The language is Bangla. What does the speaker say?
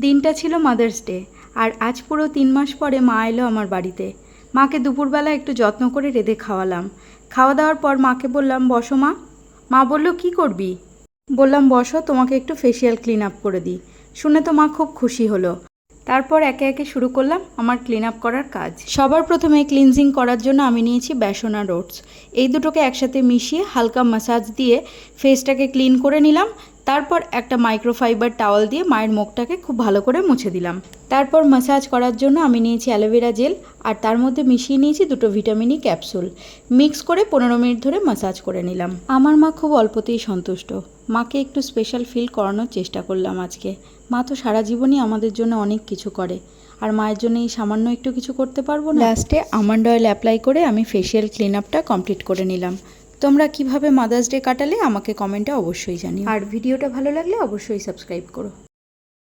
দিনটা ছিল মাদার্স ডে, আর আজ পুরো 3 মাস পরে মা এলো আমার বাড়িতে। মাকে দুপুরবেলা একটু যত্ন করে রেঁধে খাওয়ালাম। খাওয়া দাওয়ার পর মাকে বললাম, বসো মা। মা বলল, কি করবি? বললাম, বসো, তোমাকে একটু ফেসিয়াল ক্লিন আপ করে দিই। শুনে তো মা খুব খুশি হলো। তারপর একে একে শুরু করলাম আমার ক্লিন আপ করার কাজ। সবার প্রথমে ক্লিনজিং করার জন্য আমি নিয়েছি বেসন আর ওটস। এই দুটোকে একসাথে মিশিয়ে হালকা ম্যাসাজ দিয়ে ফেসটাকে ক্লিন করে নিলাম। তারপর একটা মাইক্রোফাইবার টাওয়াল দিয়ে মায়ের মুখটাকে খুব ভালো করে মুছে দিলাম। তারপর ম্যাসাজ করার জন্য আমি নিয়েছি অ্যালোভেরা জেল, আর তার মধ্যে মিশিয়ে নিয়েছি 2 ভিটামিন ই ক্যাপসুল। মিক্স করে 15 মিনিট ধরে ম্যাসাজ করে নিলাম। আমার মা খুব অল্পতেই সন্তুষ্ট। মাকে একটু স্পেশাল ফিল করানোর চেষ্টা করলাম আজকে। মা তো সারা জীবনই আমাদের জন্য অনেক কিছু করে, আর মায়ের জন্য এই সামান্য একটু কিছু করতে পারবো না? লাস্টে আমন্ড অয়েল অ্যাপ্লাই করে আমি ফেসিয়াল ক্লিন আপটা কমপ্লিট করে নিলাম। তোমরা কিভাবে মাদার্স ডে কাটালে আমাকে কমেন্টে অবশ্যই জানিও, আর ভিডিওটা ভালো লাগলে অবশ্যই সাবস্ক্রাইব করো।